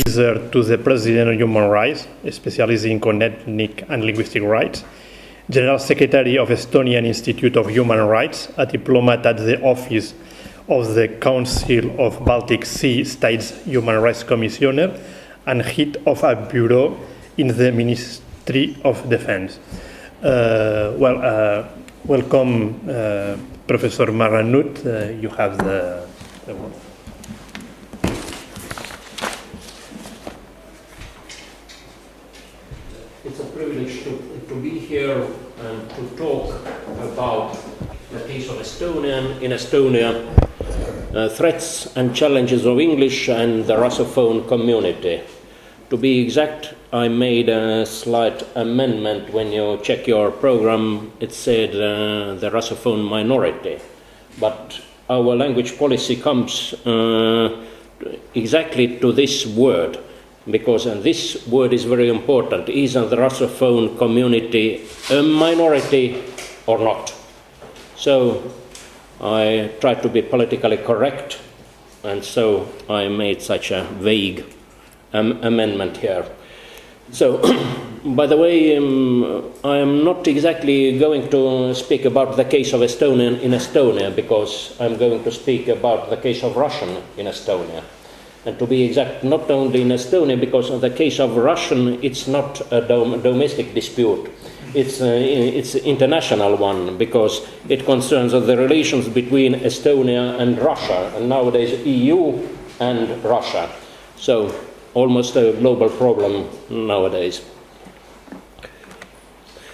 advisor to the President on Human Rights, specializing on ethnic and linguistic rights, General Secretary of Estonian Institute of Human Rights, a diplomat at the Office of the Council of Baltic Sea States Human Rights Commissioner, and head of a bureau in the Ministry of Defense. Welcome, Professor Maranut. You have the word. It's a privilege to be here and to talk about the case of Estonia. In Estonia, threats and challenges of English and the Russophone community. To be exact, I made a slight amendment. When you check your program, it said the Russophone minority. But our language policy comes exactly to this word, because this word is very important. Is the Russophone community a minority or not? So I tried to be politically correct, and so I made such a vague amendment here. So, by the way, I am not exactly going to speak about the case of Estonian in Estonia, because I'm going to speak about the case of Russian in Estonia. And to be exact, not only in Estonia, because of the case of Russian, it's not a domestic dispute. It's an international one, because it concerns the relations between Estonia and Russia, and nowadays EU and Russia. So, almost a global problem nowadays.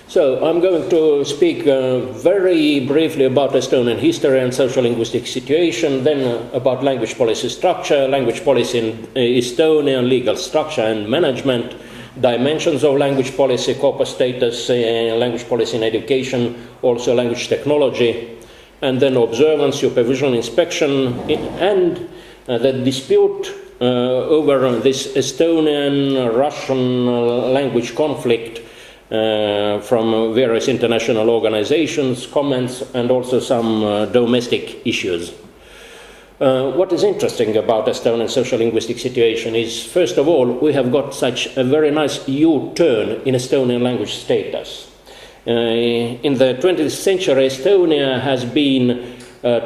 So I'm going to speak very briefly about Estonian history and social linguistic situation, then about language policy structure, language policy in Estonia, legal structure and management, dimensions of language policy, corpus status, language policy in education, also language technology, and then observance, supervision, inspection, and the dispute over this Estonian-Russian language conflict from various international organizations, comments, and also some domestic issues. What is interesting about Estonian social linguistic situation is, first of all, we have got such a very nice U-turn in Estonian language status. In the 20th century, Estonia has been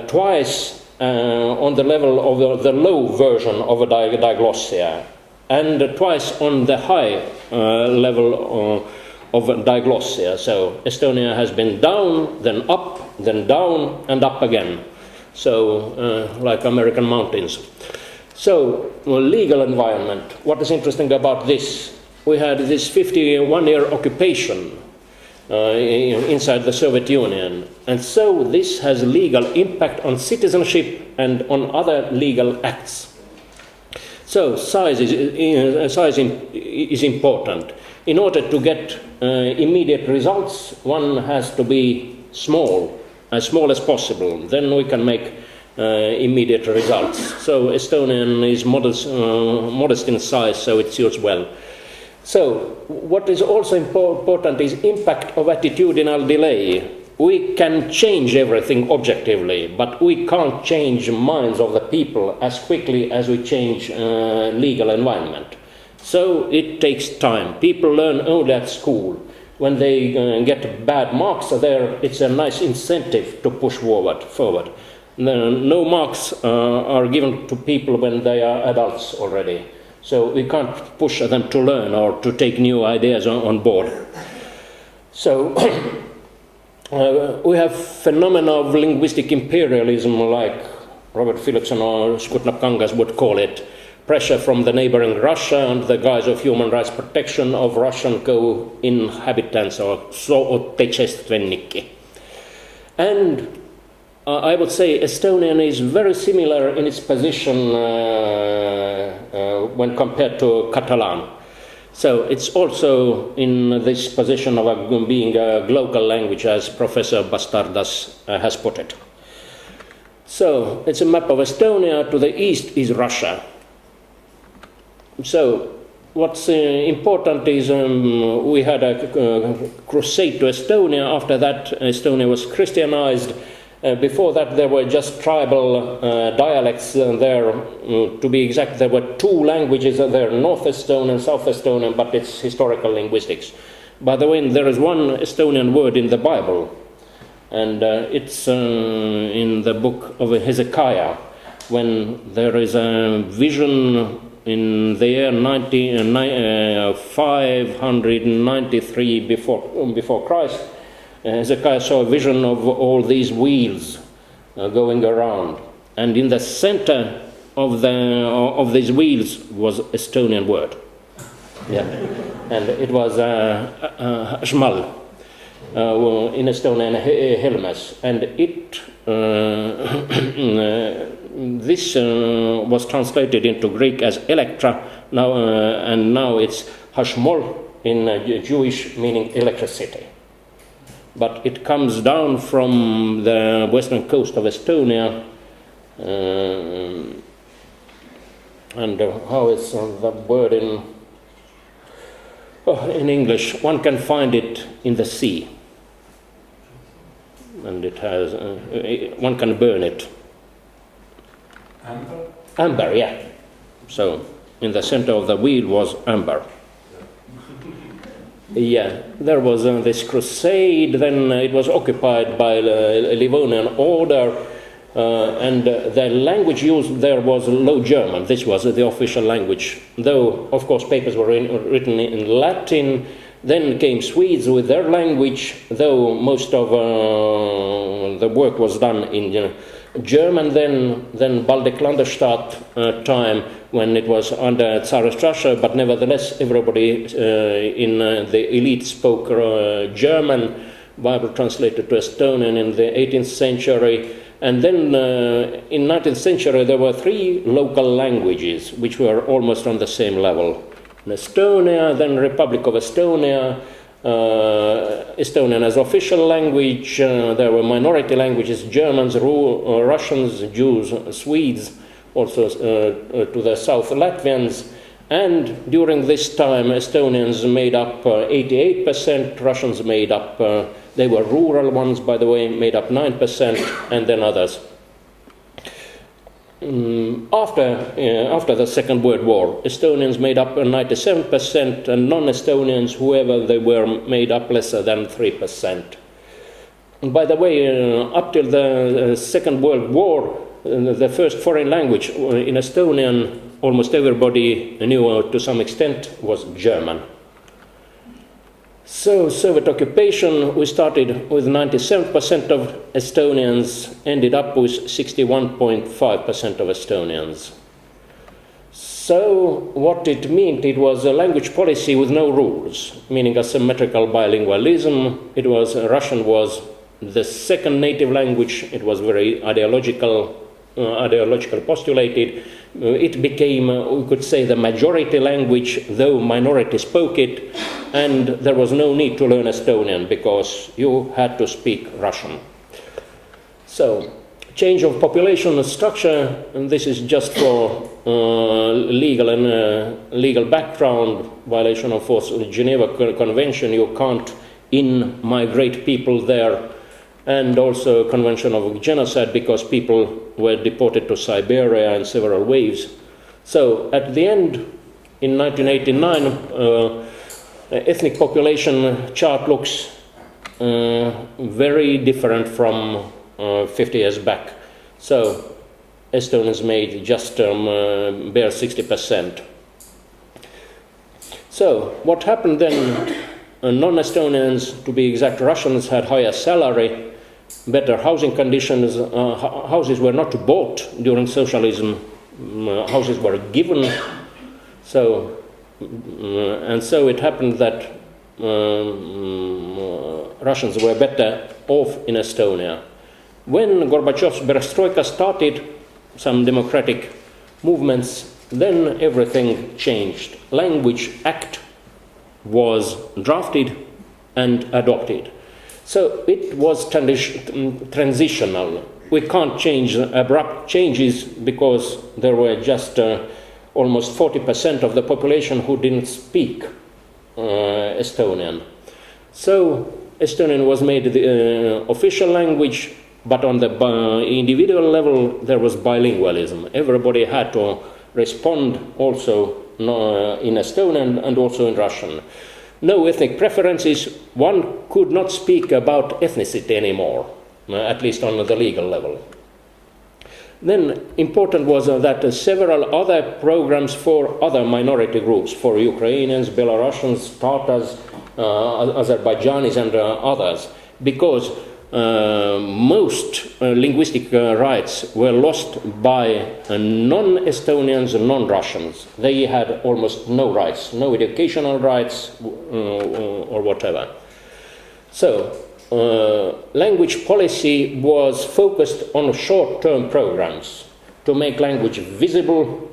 twice on the level of the low version of a diglossia, and twice on the high level of diglossia. So Estonia has been down, then up, then down, and up again. So like American mountains. So legal environment. What is interesting about this? We had this 51-year occupation inside the Soviet Union, and so this has legal impact on citizenship and on other legal acts. So size is important. In order to get immediate results, one has to be small as possible. Then we can make immediate results. So Estonian is modest in size, so it suits well. So, what is also important is impact of attitudinal delay. We can change everything objectively, but we can't change minds of the people as quickly as we change legal environment. So, it takes time. People learn only at school. When they get bad marks there, it's a nice incentive to push forward. No marks are given to people when they are adults already. So we can't push them to learn or to take new ideas on board. So we have phenomena of linguistic imperialism, like Robert Philipson or Skutnak-Kangas would call it, pressure from the neighboring Russia under the guise of human rights protection of Russian co-inhabitants or sootechestveniki. And I would say Estonian is very similar in its position when compared to Catalan. So it's also in this position of being a global language, as Professor Bastardas has put it. So it's a map of Estonia. To the east is Russia. So what's important is we had a crusade to Estonia. After that, Estonia was Christianized. Before that, there were just tribal dialects there. To be exact, there were two languages there, North Estonian, South Estonian, but it's historical linguistics. By the way, there is one Estonian word in the Bible, and it's in the book of Hezekiah, when there is a vision in the year 593 before Christ. Hezekiah saw a vision of all these wheels going around, and in the center of these wheels was Estonian word. Yeah, and it was Shmal, in Estonian Helmes, and it this was translated into Greek as Electra now, and now it's Hashmol in Jewish, meaning electricity. But it comes down from the western coast of Estonia, and how is the word in English? One can find it in the sea, and it has one can burn it. Amber? Amber, yeah. So in the center of the wheel was amber. Yeah, there was this crusade, then it was occupied by the Livonian order, and the language used there was Low German. This was the official language, though, of course, papers were written in Latin. Then came Swedes with their language, though most of the work was done in German then Baltic-Landesstaat time, when it was under Tsarist Russia, but nevertheless everybody in the elite spoke German. Bible translated to Estonian in the 18th century. And then in 19th century there were three local languages which were almost on the same level. In Estonia, then Republic of Estonia, Estonian as official language, there were minority languages, Germans, Russians, Jews, Swedes, also to the south Latvians, and during this time Estonians made up 88%, Russians made up, they were rural ones by the way, made up 9%, and then others. After the Second World War, Estonians made up 97%, and non-Estonians, whoever they were, made up lesser than 3%. And by the way, up till the Second World War, the first foreign language in Estonian, almost everybody knew to some extent, was German. So, Soviet occupation, we started with 97% of Estonians, ended up with 61.5% of Estonians. So, what it meant, it was a language policy with no rules, meaning asymmetrical bilingualism. It was, Russian was the second native language, it was very ideological postulated. It became, we could say, the majority language, though minority spoke it, and there was no need to learn Estonian because you had to speak Russian. So, change of population structure, and this is just for legal background, violation of the Geneva Convention, you can't in-migrate people there, and also Convention of Genocide because people were deported to Siberia in several waves. So at the end, in 1989, ethnic population chart looks very different from 50 years back. So Estonians made just bare 60%. So what happened then? Non-Estonians, to be exact, Russians had higher salary, better housing conditions. Houses were not bought during socialism. Houses were given. So, and so it happened that Russians were better off in Estonia. When Gorbachev's perestroika started, some democratic movements, then everything changed. Language Act was drafted and adopted. So it was transitional. We can't change abrupt changes because there were just almost 40% of the population who didn't speak Estonian. So Estonian was made the official language, But on the individual level, there was bilingualism. Everybody had to respond also in Estonian and also in Russian. No ethnic preferences. One could not speak about ethnicity anymore, at least on the legal level. Then important was that several other programs for other minority groups, for Ukrainians, Belarusians, Tatars, Azerbaijanis and others, because most linguistic rights were lost by non-Estonians and non-Russians. They had almost no rights, no educational rights or whatever. So language policy was focused on short-term programs to make language visible,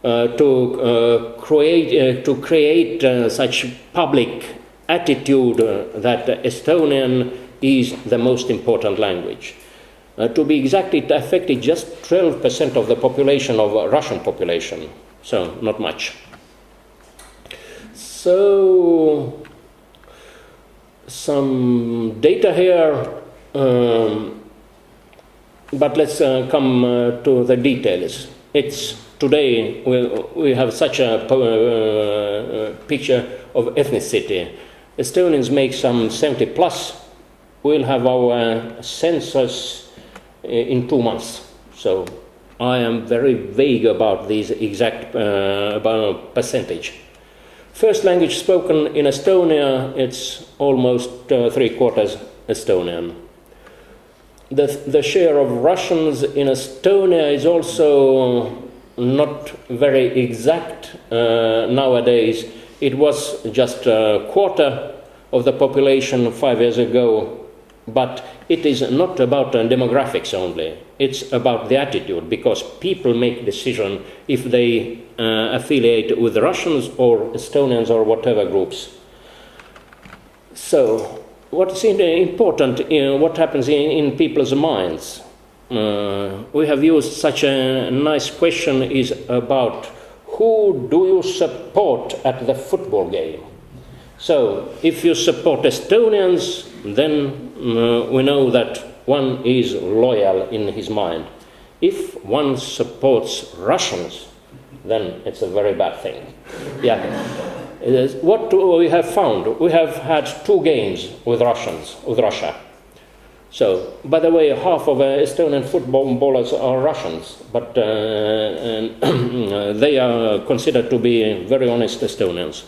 to create such public attitude that Estonian is the most important language. To be exact, it affected just 12% of the population of Russian population, so not much. So some data here, but let's come to the details. It's today we have such a picture of ethnicity. Estonians make some 70 plus. We'll have our census in 2 months. So I am very vague about these exact about percentage. First language spoken in Estonia, it's almost 3/4 Estonian. The share of Russians in Estonia is also not very exact nowadays. It was just 1/4 of the population 5 years ago, but it is not about demographics only. It's about the attitude, because people make decision if they affiliate with Russians or Estonians or whatever groups. So, what is important, what happens in people's minds? We have used such a nice question is about who do you support at the football game? So, if you support Estonians, then we know that one is loyal in his mind. If one supports Russians, then it's a very bad thing. Yeah. What we have found, we have had 2 games with Russia. So, by the way, half of Estonian footballers are Russians, but they are considered to be very honest Estonians.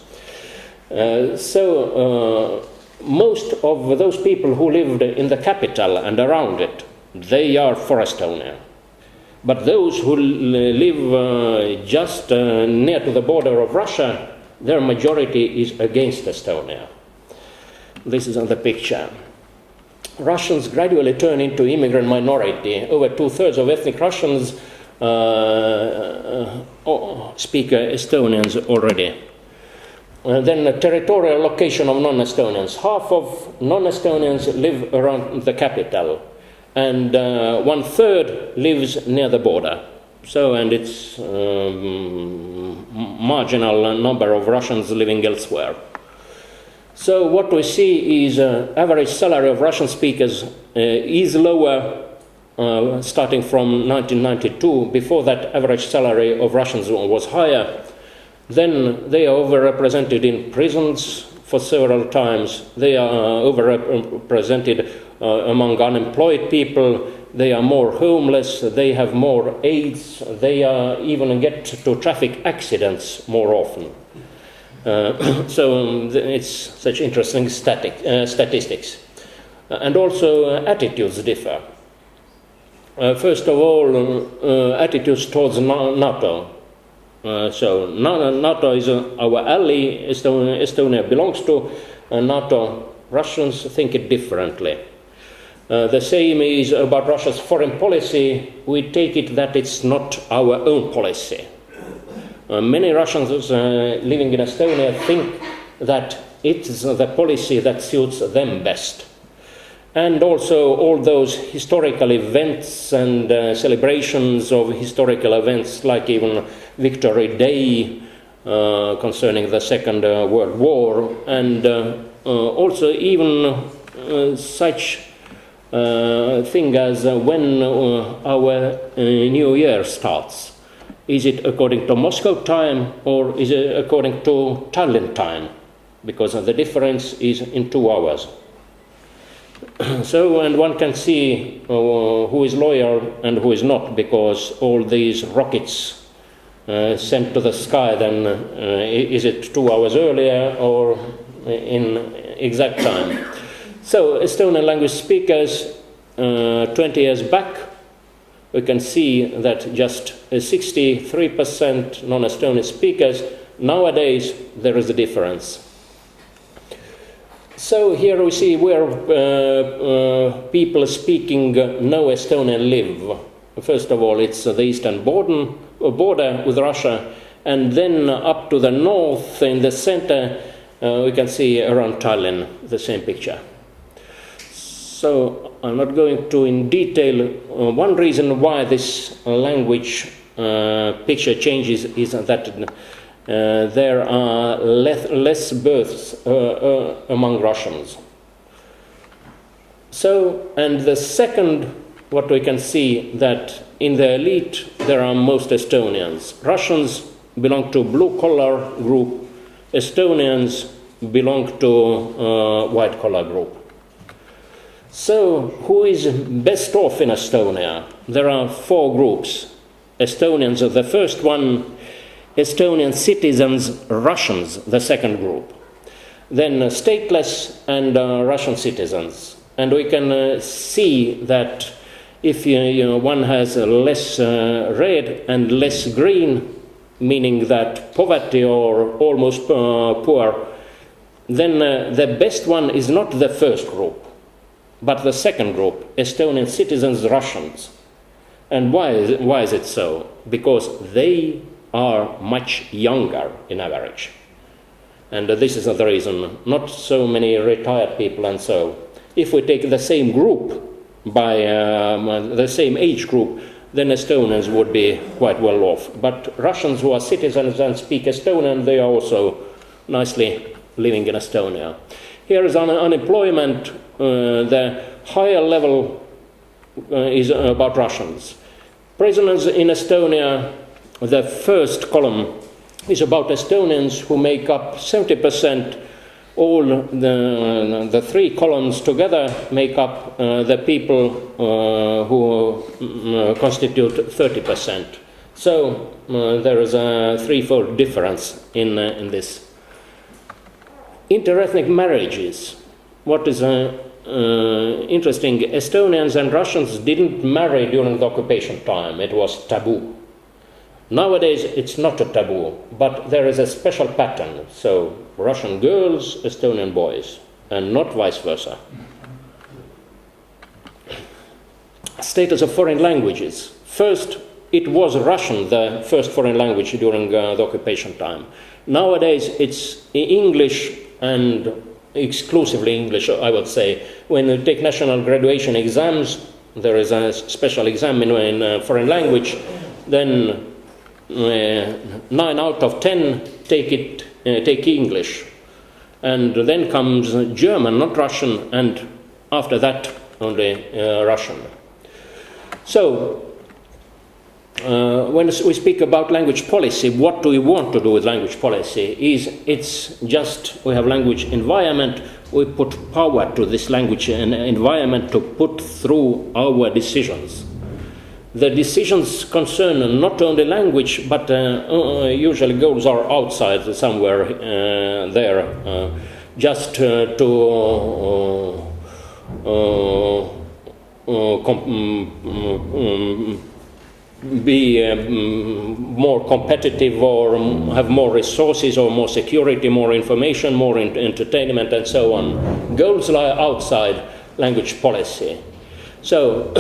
Most of those people who lived in the capital and around it, they are for Estonia. But those who live just near to the border of Russia, their majority is against Estonia. This is on the picture. Russians gradually turn into immigrant minority. Over 2/3 of ethnic Russians speak Estonians already. Then the territorial location of non-Estonians. Half of non-Estonians live around the capital, and 1/3 lives near the border. So, and it's marginal number of Russians living elsewhere. So what we see is average salary of Russian speakers is lower starting from 1992. Before that, average salary of Russians was higher. Then they are overrepresented in prisons for several times. They are overrepresented among unemployed people. They are more homeless. They have more AIDS. They even get to traffic accidents more often. So it's such interesting statistics. And also attitudes differ. First of all, attitudes towards NATO. So NATO is our ally, Estonia belongs to NATO. Russians think it differently. The same is about Russia's foreign policy. We take it that it's not our own policy. Many Russians living in Estonia think that it's the policy that suits them best. And also all those historical events and celebrations of historical events, like even Victory Day concerning the Second World War, and also even such thing as when our new year starts. Is it according to Moscow time or is it according to Tallinn time? Because the difference is in 2 hours. So, and one can see who is loyal and who is not, because all these rockets sent to the sky, then is it 2 hours earlier or in exact time? So, Estonian language speakers 20 years back, we can see that just 63% non-Estonian speakers. Nowadays, there is a difference. So here we see where people speaking no Estonian live. First of all, it's the eastern border with Russia, and then up to the north in the center, we can see around Tallinn the same picture. So I'm not going to in detail. One reason why this language picture changes is that there are less births among Russians. So, and the second, what we can see, that in the elite there are most Estonians. Russians belong to blue-collar group, Estonians belong to white-collar group. So, who is best off in Estonia? There are 4 groups. Estonians are the first one, Estonian citizens, Russians, the second group. Then stateless and Russian citizens. And we can see that if one has less red and less green, meaning that poverty or almost poor, then the best one is not the first group, but the second group, Estonian citizens, Russians. And why is it so? Because they are much younger in average. And this is the reason. Not so many retired people and so. If we take the same group, by the same age group, then Estonians would be quite well off. But Russians who are citizens and speak Estonian, they are also nicely living in Estonia. Here is unemployment. The higher level is about Russians. Prisoners in Estonia, the first column is about Estonians who make up 70%. All the 3 columns together make up the people who constitute 30%. So there is a threefold difference in this. Interethnic marriages. What is interesting, Estonians and Russians didn't marry during the occupation time. It was taboo. Nowadays, it's not a taboo, but there is a special pattern. So, Russian girls, Estonian boys, and not vice versa. Status of foreign languages. First, it was Russian, the first foreign language during the occupation time. Nowadays, it's English and exclusively English, I would say. When you take national graduation exams, there is a special exam in foreign language, then 9 out of 10 take English, and then comes German, not Russian, and after that only Russian. So when we speak about language policy, what do we want to do with language policy? It's just we have language environment, we put power to this language environment to put through our decisions. The decisions concern not only language, but usually goals are outside somewhere there, just to be more competitive or have more resources or more security, more information, more entertainment and so on. Goals lie outside language policy. So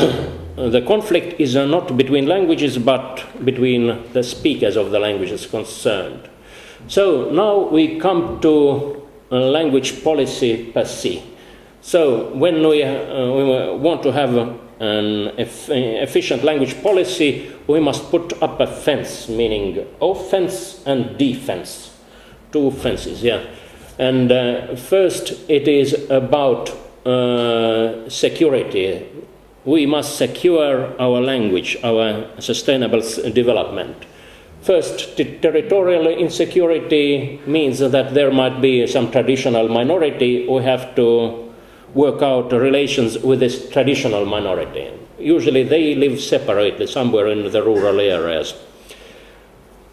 the conflict is not between languages, but between the speakers of the languages concerned. So now we come to language policy per se. So when we want to have an efficient language policy, we must put up a fence, meaning offense and defense. 2 fences, yeah. And first it is about security. We must secure our language, our sustainable development. First, territorial insecurity means that there might be some traditional minority. We have to work out relations with this traditional minority. Usually they live separately somewhere in the rural areas.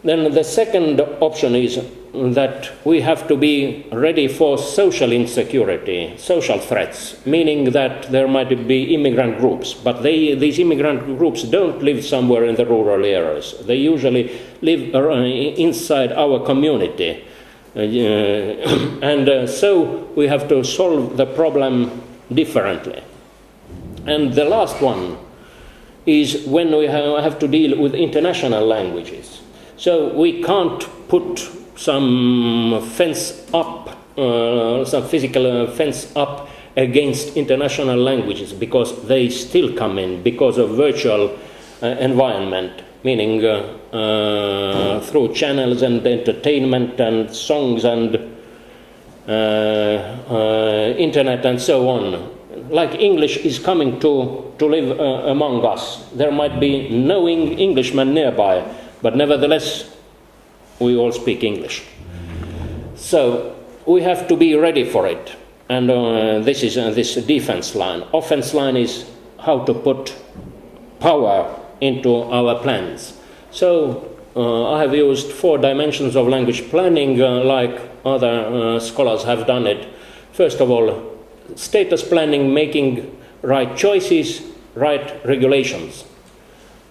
Then the second option is that we have to be ready for social insecurity, social threats, meaning that there might be immigrant groups, but these immigrant groups don't live somewhere in the rural areas. They usually live inside our community. So we have to solve the problem differently. And the last one is when we have to deal with international languages. So we can't put some fence up, some physical fence up against international languages, because they still come in because of virtual environment, meaning through channels and entertainment and songs and internet and so on. Like English is coming to live among us. There might be no Englishman nearby, but nevertheless, we all speak English. So we have to be ready for it. And this is this defense line. Offense line is how to put power into our plans. So I have used 4 dimensions of language planning like other scholars have done it. First of all, status planning, making right choices, right regulations.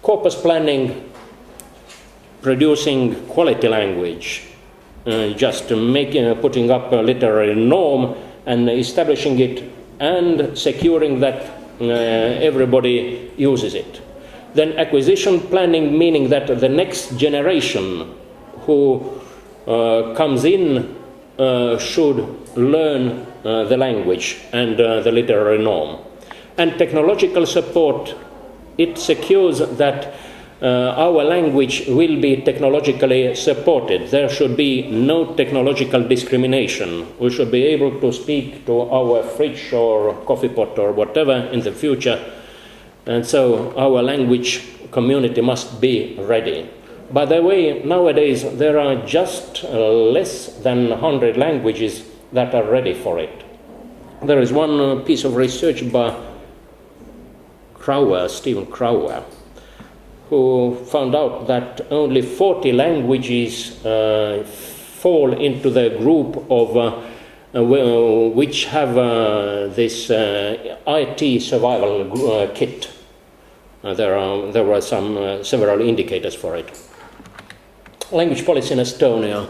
Corpus planning, producing quality language, just putting up a literary norm and establishing it and securing that everybody uses it. Then acquisition planning, meaning that the next generation who comes in should learn the language and the literary norm. And technological support, it secures that our language will be technologically supported. There should be no technological discrimination. We should be able to speak to our fridge or coffee pot or whatever in the future. And so our language community must be ready. By the way, nowadays there are just less than 100 languages that are ready for it. There is one piece of research by Stephen Crowell, who found out that only 40 languages fall into the group of which have this IT survival kit. There were several indicators for it. Language policy in Estonia.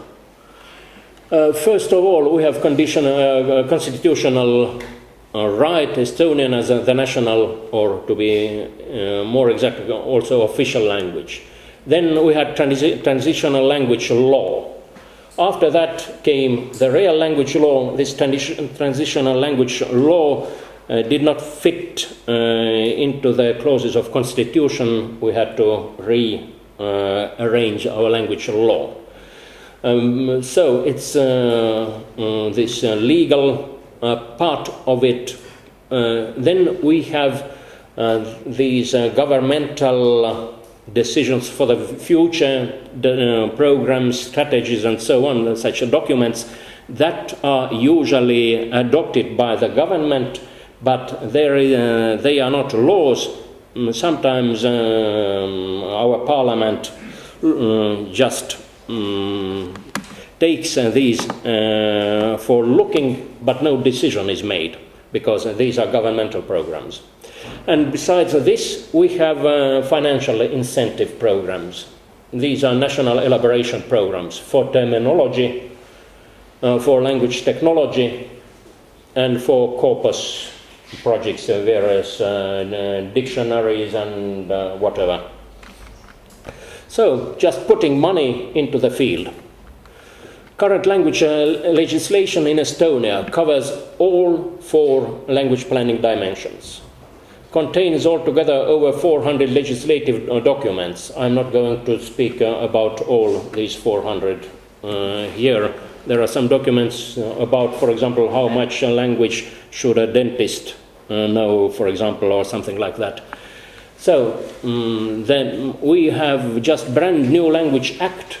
First of all, we have constitutional right Estonian as the national, or to be more exact, also official language. Then we had transitional language law. After that came the real language law. This transitional language law did not fit into the clauses of constitution. We had to rearrange our language law. So it's this legal part of it. Then we have these governmental decisions for the future, programs, strategies, and so on, such documents that are usually adopted by the government, but they are not laws. Sometimes our parliament just takes these for looking, but no decision is made, because these are governmental programs. And besides this, we have financial incentive programs. These are national elaboration programs for terminology, for language technology, and for corpus projects, various dictionaries and whatever. So, just putting money into the field. Current language legislation in Estonia covers all 4 language planning dimensions. Contains altogether over 400 legislative documents. I'm not going to speak about all these 400 here. There are some documents about, for example, how much language should a dentist know, for example, or something like that. So then we have just brand new Language Act,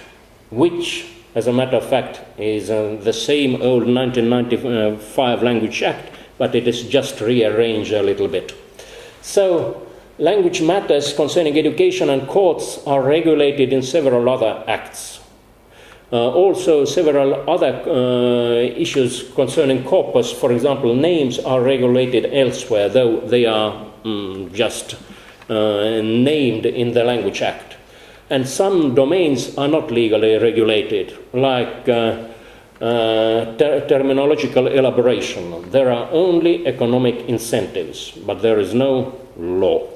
which, as a matter of fact, is the same old 1995 Language Act, but it is just rearranged a little bit. So language matters concerning education and courts are regulated in several other acts. Also, several other issues concerning corpus, for example, names, are regulated elsewhere, though they are just named in the Language Act. And some domains are not legally regulated, like terminological elaboration. There are only economic incentives, but there is no law.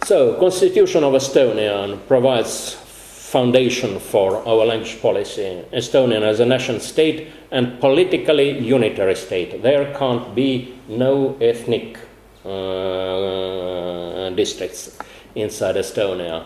So, Constitution of Estonia provides foundation for our language policy. Estonia as a nation state and politically unitary state. There can't be no ethnic districts inside Estonia.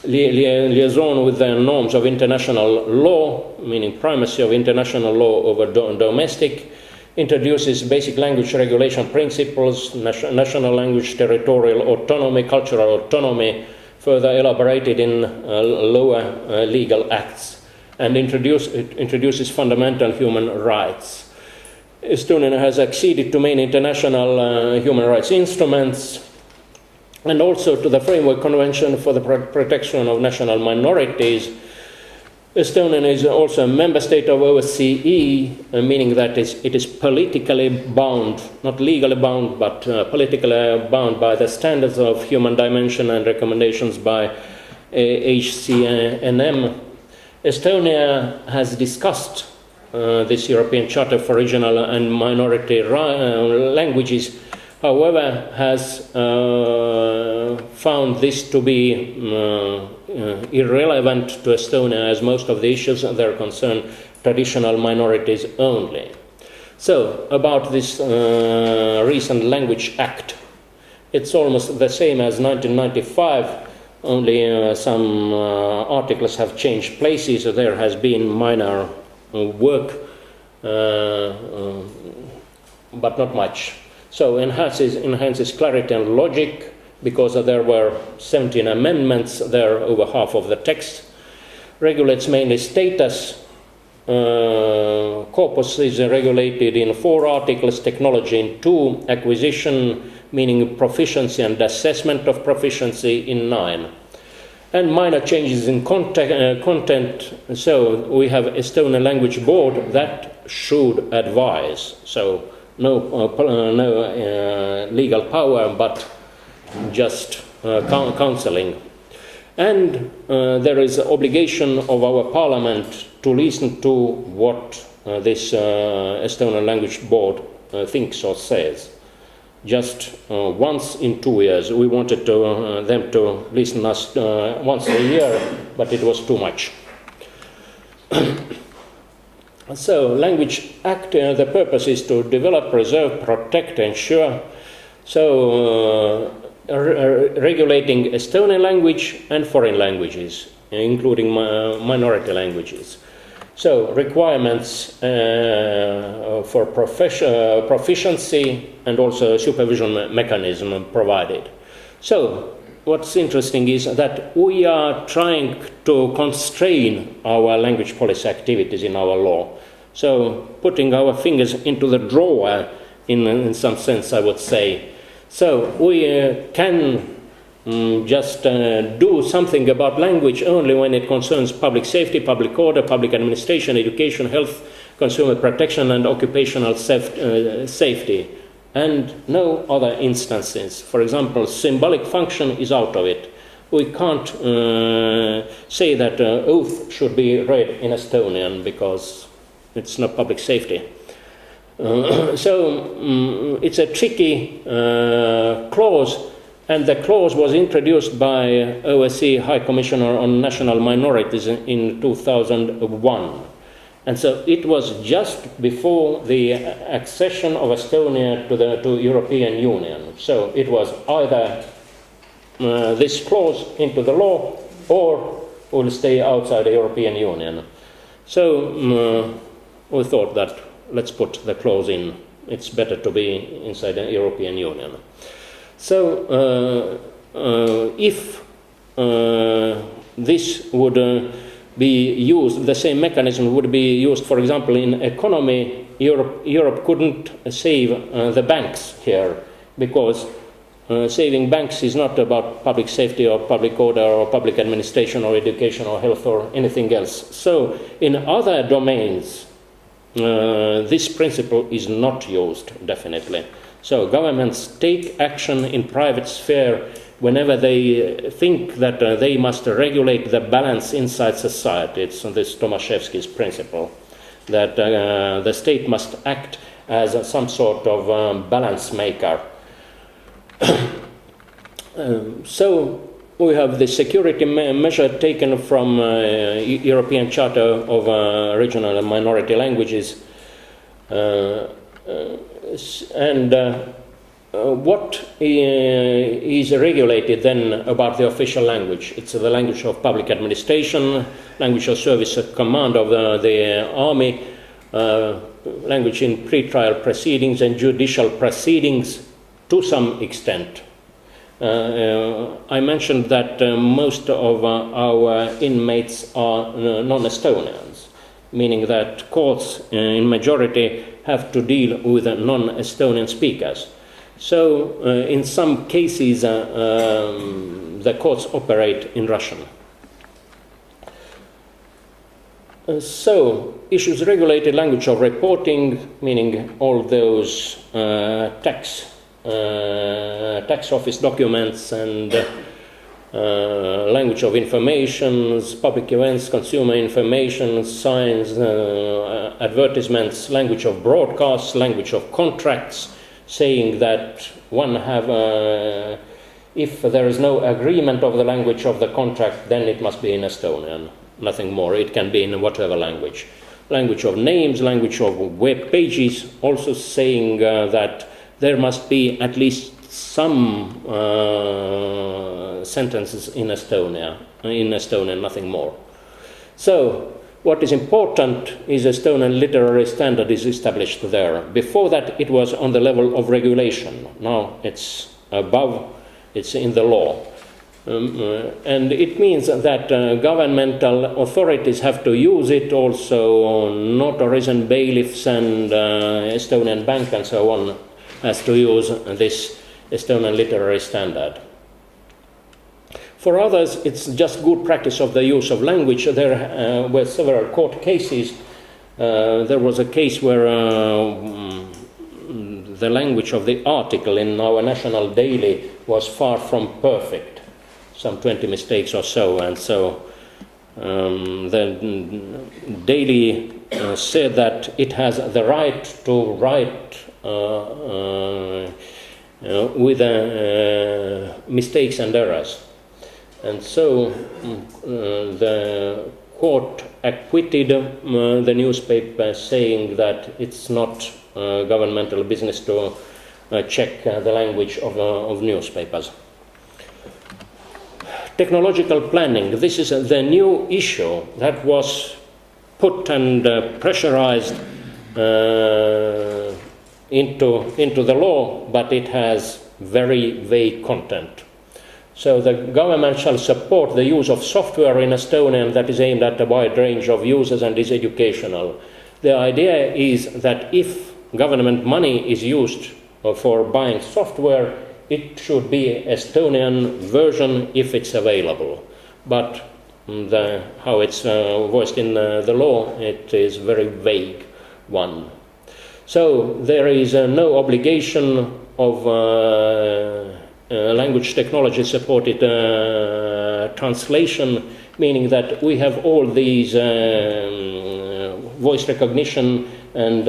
Liaison with the norms of international law, meaning primacy of international law over domestic, introduces basic language regulation principles, national language, territorial autonomy, cultural autonomy, further elaborated in lower legal acts, and introduces fundamental human rights. Estonia has acceded to main international human rights instruments and also to the Framework Convention for the Protection of National Minorities. Estonia is also a member state of OSCE, meaning that it is politically bound, not legally bound, but politically bound by the standards of human dimension and recommendations by HCNM. Estonia has discussed this European Charter for Regional and Minority Languages, however, has found this to be irrelevant to Estonia, as most of the issues there concern traditional minorities only. So, about this recent Language Act, it's almost the same as 1995, only some articles have changed places, so there has been minor work, but not much. So enhances clarity and logic, because there were 17 amendments there, over half of the text. Regulates mainly status. Corpus is regulated in 4 articles, technology in 2, acquisition, meaning proficiency and assessment of proficiency, in 9. And minor changes in content. So we have Estonian Language Board that should advise. So no legal power, but just counseling. And there is obligation of our parliament to listen to what this Estonian Language Board thinks or says. Just once in 2 years. We wanted them to listen us once a year, but it was too much. So, Language Act, the purpose is to develop, preserve, protect, ensure. So, regulating Estonian language and foreign languages, including minority languages. So, requirements for proficiency and also supervision mechanism provided. So, what's interesting is that we are trying to constrain our language policy activities in our law. So, putting our fingers into the drawer, in some sense, I would say. So, we can just do something about language only when it concerns public safety, public order, public administration, education, health, consumer protection, and occupational safety, and no other instances. For example, symbolic function is out of it. We can't say that oath should be read in Estonian because it's not public safety. So it's a tricky clause. And the clause was introduced by OSCE High Commissioner on National Minorities in 2001. And so it was just before the accession of Estonia to the European Union. So it was either this clause into the law or will stay outside the European Union. So we thought that let's put the clause in. It's better to be inside the European Union. So if this would be used, the same mechanism would be used, for example, in economy, Europe couldn't save the banks here, because saving banks is not about public safety or public order or public administration or education or health or anything else. So in other domains, this principle is not used, definitely. So governments take action in private sphere whenever they think that they must regulate the balance inside society. It's this Tomaszewski's principle, that the state must act as some sort of balance maker. So we have the security measure taken from European Charter of Regional and Minority Languages, and what is regulated then about the official language? It's the language of public administration, language of service of command of the army, language in pre-trial proceedings and judicial proceedings to some extent. I mentioned that most of our inmates are non-Estonians, meaning that courts in majority have to deal with non-Estonian speakers. So in some cases the courts operate in Russian. So issues regulated language of reporting, meaning all those tax office documents and language of informations, public events, consumer information, signs, advertisements, language of broadcasts, language of contracts, saying that one have, if there is no agreement of the language of the contract, then it must be in Estonian, nothing more. It can be in whatever language. Language of names, language of web pages, also saying that there must be at least some sentences in Estonian, nothing more. So what is important is Estonian literary standard is established there. Before that it was on the level of regulation. Now it's above, it's in the law. And it means that governmental authorities have to use it, also notaries and bailiffs and Estonian Bank and so on has to use this Estonian literary standard. For others, it's just good practice of the use of language. There were several court cases. There was a case where the language of the article in our national daily was far from perfect, some 20 mistakes or so, and so the daily said that it has the right to write with mistakes and errors. And so the court acquitted the newspaper, saying that it's not governmental business to check the language of newspapers. Technological planning. This is the new issue that was put and pressurized into the law, but it has very vague content. So the government shall support the use of software in Estonian that is aimed at a wide range of users and is educational. The idea is that if government money is used for buying software, it should be Estonian version if it's available. But how it's voiced in the law, it is very vague one. So there is no obligation of language technology supported translation, meaning that we have all these voice recognition and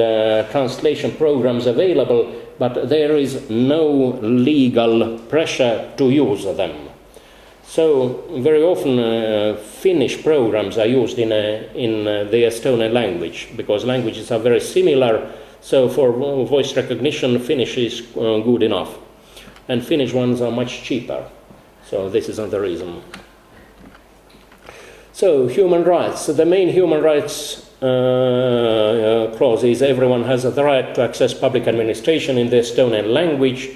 translation programs available, but there is no legal pressure to use them. So very often Finnish programs are used in the Estonian language, because languages are very similar. So for voice recognition, Finnish is good enough. And Finnish ones are much cheaper. So this is another reason. So human rights. So the main human rights clause is everyone has the right to access public administration in the Estonian language,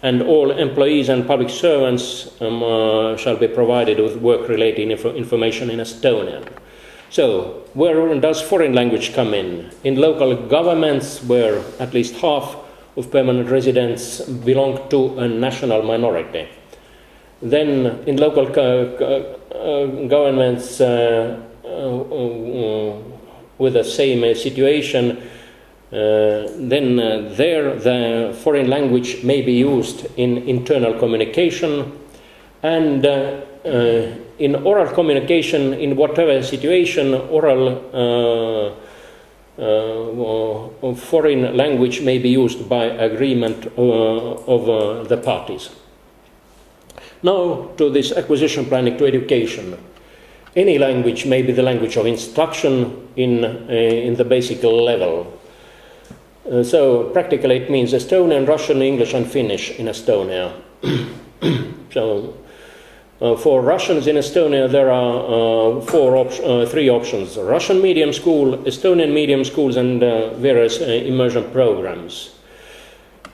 and all employees and public servants shall be provided with work-related information in Estonian. So, where does foreign language come in? In local governments, where at least half of permanent residents belong to a national minority. Then, in local governments with the same situation, then there the foreign language may be used in internal communication, and in oral communication, in whatever situation, oral foreign language may be used by agreement of the parties. Now to this acquisition planning to education. Any language may be the language of instruction in the basic level. So practically it means Estonian, Russian, English and Finnish in Estonia. So for Russians in Estonia there are three options: Russian medium school, Estonian medium schools and various immersion programs.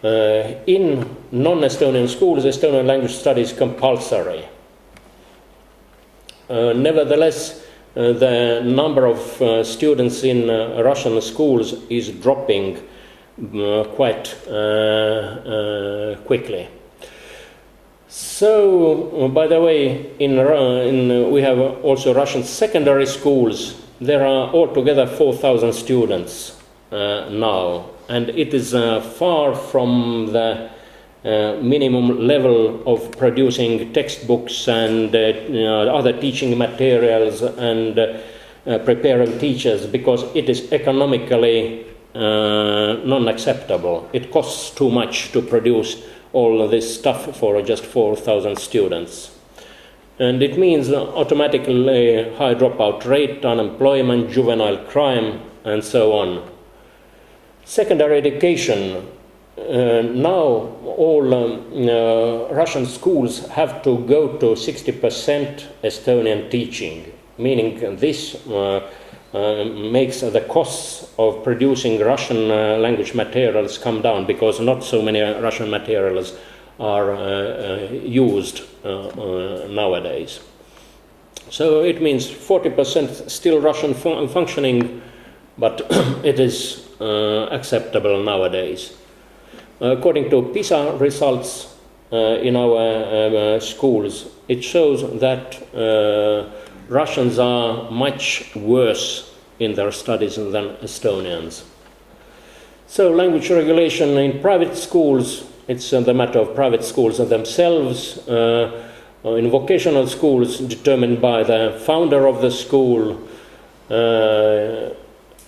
In non-Estonian schools, Estonian language study is compulsory. Nevertheless, the number of students in Russian schools is dropping quite quickly. So, by the way, we have also Russian secondary schools. There are altogether 4,000 students now, and it is far from the minimum level of producing textbooks and other teaching materials and preparing teachers, because it is economically non-acceptable. It costs too much to produce all of this stuff for just 4,000 students. And it means automatically high dropout rate, unemployment, juvenile crime, and so on. Secondary education. Now all Russian schools have to go to 60% Estonian teaching, meaning this makes the costs of producing Russian language materials come down, because not so many Russian materials are used nowadays. So it means 40% still Russian functioning, but it is acceptable nowadays. According to PISA results in our schools, it shows that Russians are much worse in their studies than Estonians. So language regulation in private schools, it's the matter of private schools themselves. In vocational schools, determined by the founder of the school.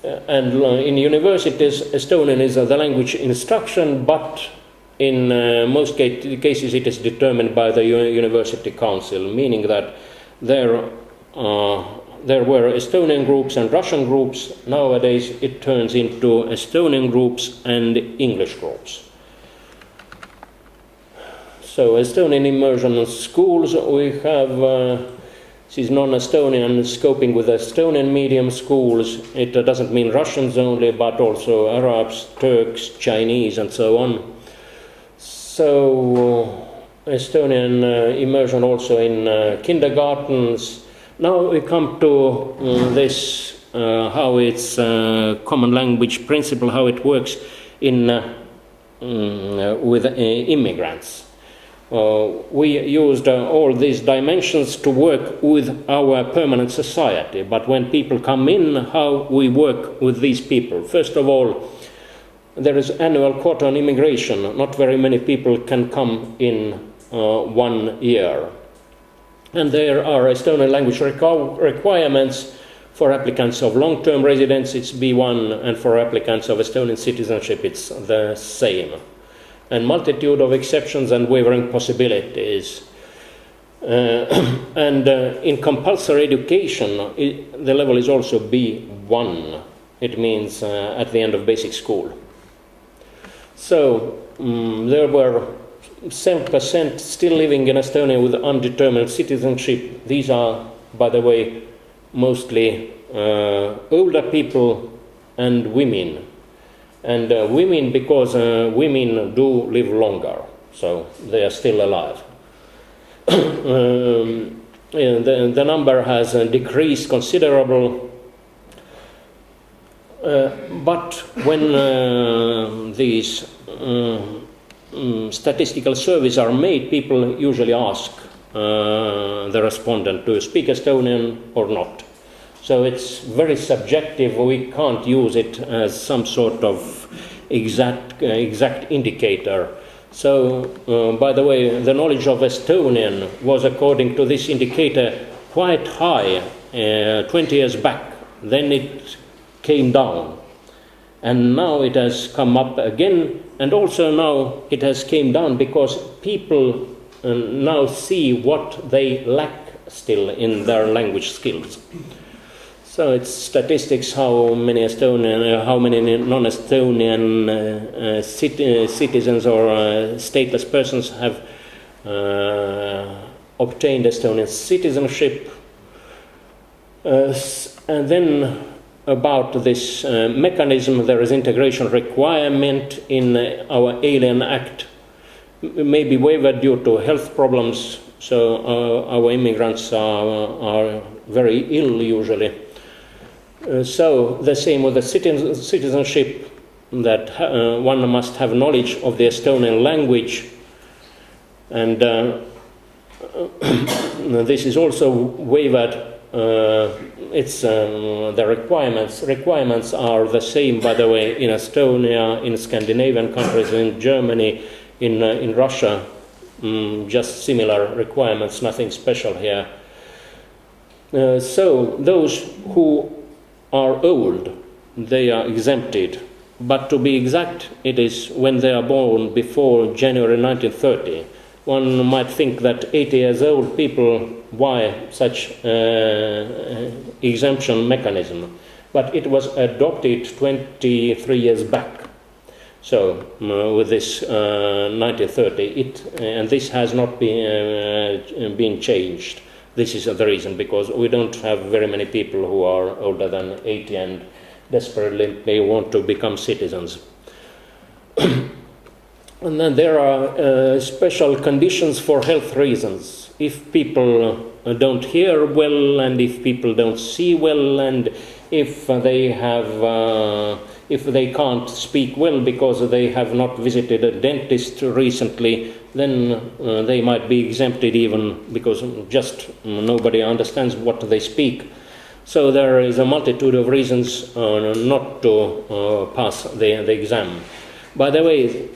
And in universities, Estonian is the language instruction, but in most cases it is determined by the university council, meaning that there were Estonian groups and Russian groups. Nowadays it turns into Estonian groups and English groups. So Estonian immersion schools, we have this is non-Estonian scoping with Estonian medium schools. It doesn't mean Russians only, but also Arabs, Turks, Chinese, and so on. So Estonian immersion also in kindergartens. Now we come to this, how it's common language principle, how it works in with immigrants. We used all these dimensions to work with our permanent society, but when people come in, how we work with these people? First of all, there is annual quota on immigration. Not very many people can come in 1 year. And there are Estonian language requirements for applicants of long-term residence, it's B1, and for applicants of Estonian citizenship, it's the same. And multitude of exceptions and wavering possibilities. And in compulsory education, the level is also B1. It means at the end of basic school. So there were 7% still living in Estonia with undetermined citizenship. These are, by the way, mostly older people and women. And women, because women do live longer, so they are still alive. The number has decreased considerable, but when these statistical surveys are made, people usually ask the respondent to speak Estonian or not. So it's very subjective. We can't use it as some sort of exact indicator. So, by the way, the knowledge of Estonian was, according to this indicator, quite high 20 years back. Then it came down. And now it has come up again. And also now it has came down because people now see what they lack still in their language skills. So it's statistics how many non-Estonian citizens or stateless persons have obtained Estonian citizenship. And then about this mechanism, there is integration requirement in our Alien Act, maybe waived due to health problems. So our immigrants are very ill usually. So the same with the citizenship, that one must have knowledge of the Estonian language, and this is also waived. It's the requirements are the same, by the way, in Estonia, in Scandinavian countries, in Germany, in Russia, just similar requirements, nothing special here. So those who are old, they are exempted. But to be exact, it is when they are born before January 1930. One might think that 80 years old people, why such exemption mechanism? But it was adopted 23 years back. So with this 1930, and this has not been changed. This is the reason, because we don't have very many people who are older than 80 and desperately want to become citizens. And then there are special conditions for health reasons. If people don't hear well, and if people don't see well, and if they can't speak well because they have not visited a dentist recently, then they might be exempted, even because just nobody understands what they speak. So there is a multitude of reasons not to pass the exam. By the way,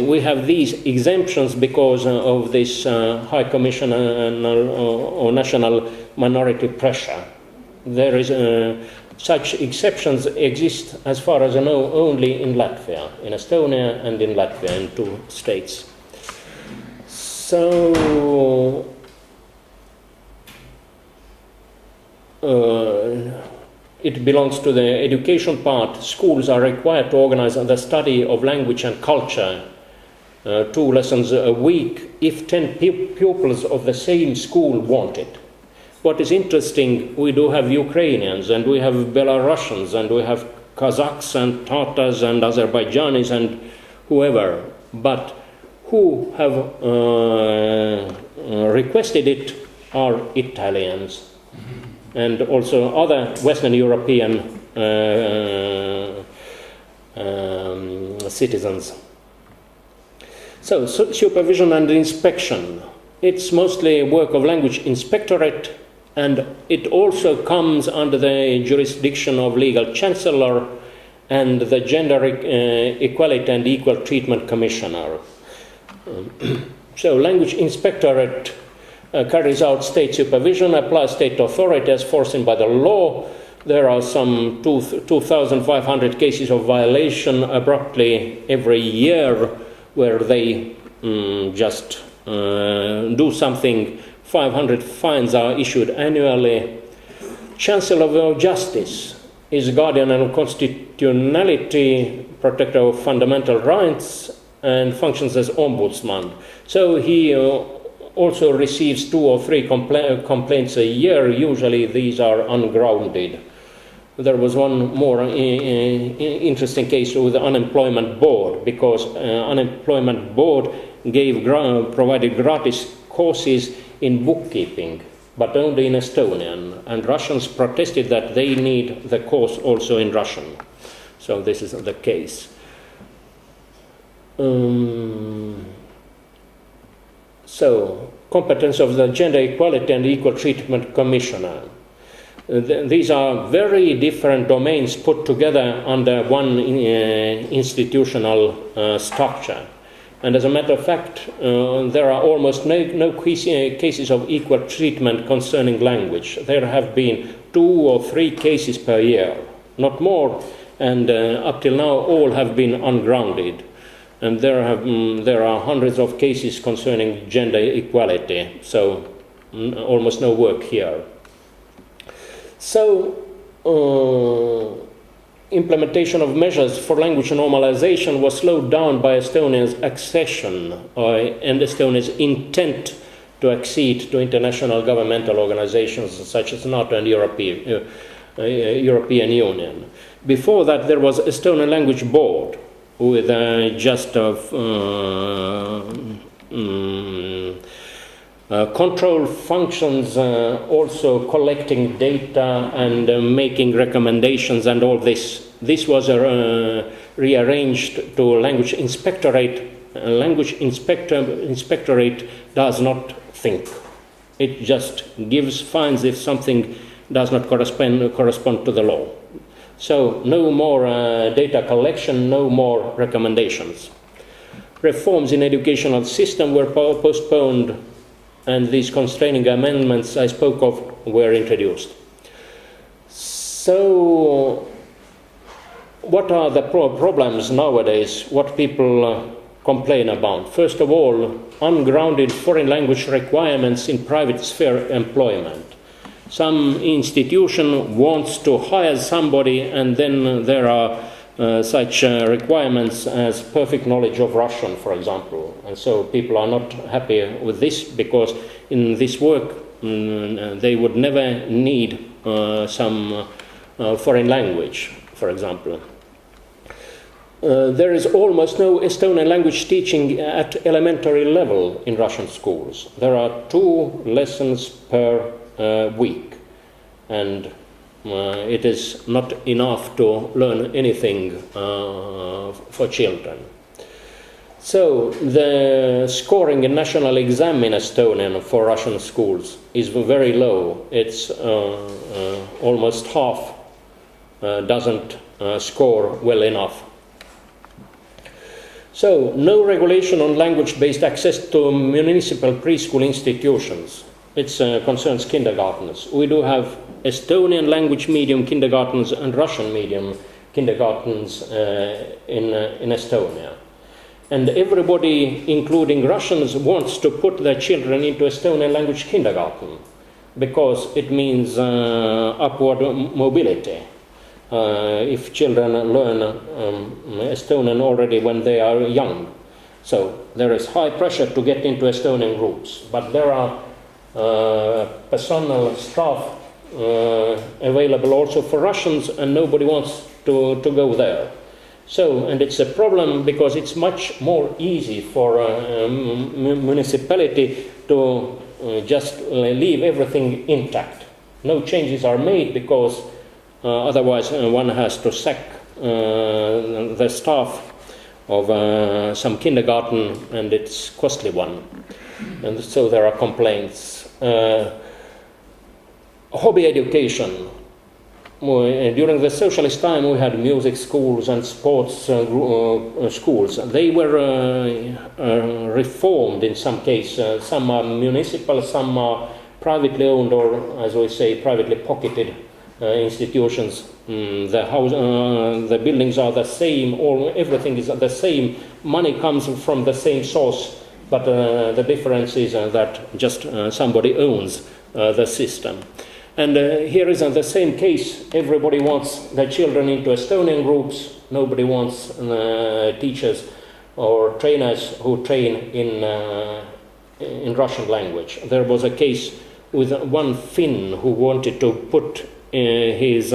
we have these exemptions because of this High Commission or national minority pressure. There is such exceptions exist, as far as I know, only in Latvia, in Estonia and in Latvia, in 2 states. So it belongs to the education part. Schools are required to organize the study of language and culture, 2 lessons a week, if 10 pupils of the same school want it. What is interesting, we do have Ukrainians, and we have Belarusians, and we have Kazakhs and Tatars and Azerbaijanis and whoever, but who have requested it are Italians and also other Western European citizens. So supervision and inspection. It's mostly work of language inspectorate, and it also comes under the jurisdiction of legal chancellor and the gender equality and equal treatment commissioner. So language inspectorate carries out state supervision, applies state authority as foreseen by the law. There are some 2,500 cases of violation abruptly every year, where they just do something. 500 fines are issued annually. Chancellor of Justice is guardian of constitutionality, protector of fundamental rights, and functions as ombudsman. So he also receives 2 or 3 complaints a year. Usually these are ungrounded. there was one more interesting case with the unemployment board, because unemployment board provided gratis courses in bookkeeping, but only in Estonian, and Russians protested that they need the course also in Russian. So this is the case. So, competence of the Gender Equality and Equal Treatment Commissioner. These are very different domains put together under one institutional structure. And as a matter of fact, there are almost no cases of equal treatment concerning language. There have been 2 or 3 cases per year, not more, and up till now all have been ungrounded. And there are hundreds of cases concerning gender equality, so almost no work here. So, implementation of measures for language normalization was slowed down by Estonia's accession and Estonia's intent to accede to international governmental organizations such as NATO and European Union. Before that, there was Estonian Language Board with just control functions, also collecting data and making recommendations and all this. This was rearranged to Language Inspectorate. Language Inspectorate does not think. It just gives fines if something does not correspond to the law. So no more data collection, no more recommendations. Reforms in educational system were postponed, and these constraining amendments I spoke of were introduced. So what are the problems nowadays, what people complain about? First of all, ungrounded foreign language requirements in private sphere employment. Some institution wants to hire somebody, and then there are such requirements as perfect knowledge of Russian, for example. And so people are not happy with this, because in this work they would never need some foreign language, for example. There is almost no Estonian language teaching at elementary level in Russian schools. There are 2 lessons per week, and it is not enough to learn anything for children. So the scoring in national exam in Estonian for Russian schools is very low. It's almost half doesn't score well enough. So no regulation on language-based access to municipal preschool institutions. It concerns kindergartens. We do have Estonian language medium kindergartens and Russian medium kindergartens in Estonia. And everybody, including Russians, wants to put their children into Estonian language kindergarten because it means upward mobility. If children learn Estonian already when they are young. So there is high pressure to get into Estonian groups, but there are personnel staff available also for Russians, and nobody wants to go there. So, and it's a problem because it's much more easy for a municipality to just leave everything intact. No changes are made because otherwise one has to sack the staff of some kindergarten, and it's costly one. And so there are complaints. Hobby education. During the socialist time we had music schools and sports schools. They were reformed in some cases. Some are municipal, some are privately owned, or as we say, privately pocketed institutions. The buildings are the same, everything is the same. Money comes from the same source, but the difference is that just somebody owns the system. And here is the same case. Everybody wants their children into Estonian groups. Nobody wants teachers or trainers who train in Russian language. There was a case with one Finn who wanted to put his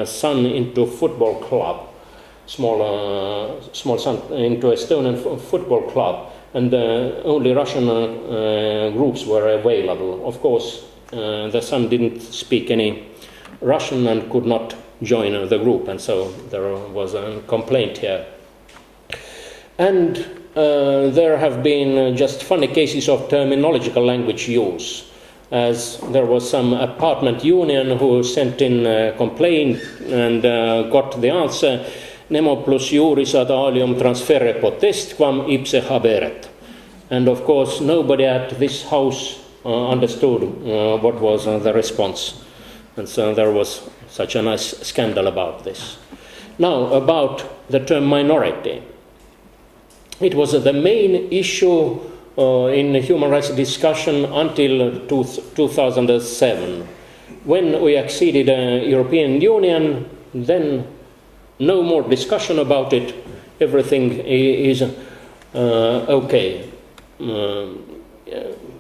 son into football club, small son into Estonian football club, and only Russian groups were available. Of course, the son didn't speak any Russian and could not join the group, and so there was a complaint here. And there have been just funny cases of terminological language use, as there was some apartment union who sent in a complaint and got the answer, nemo plus juris ad alium transferre potest quam ipse haberet. And of course nobody at this house understood what was the response. And so there was such a nice scandal about this. Now, about the term minority. It was the main issue in human rights discussion until 2007. When we acceded the European Union, then no more discussion about it. Everything is okay.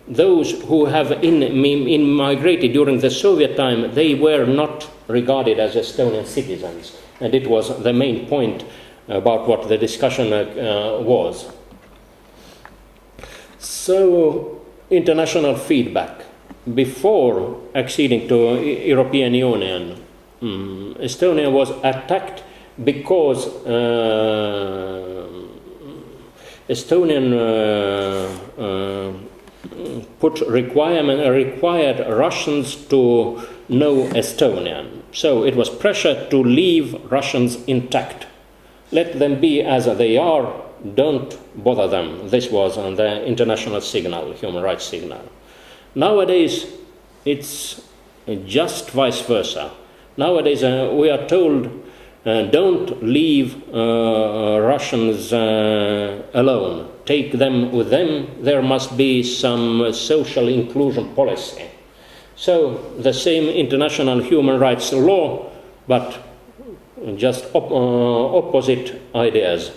Those who have immigrated during the Soviet time, they were not regarded as Estonian citizens. And it was the main point about what the discussion was. So, international feedback. Before acceding to European Union, Estonia was attacked because Estonian required Russians to know Estonian. So it was pressure to leave Russians intact. Let them be as they are, don't bother them. This was on the international signal, human rights signal. Nowadays, it's just vice versa. Nowadays, we are told, don't leave Russians alone. Take them with them. There must be some social inclusion policy. So, the same international human rights law, but just opposite ideas.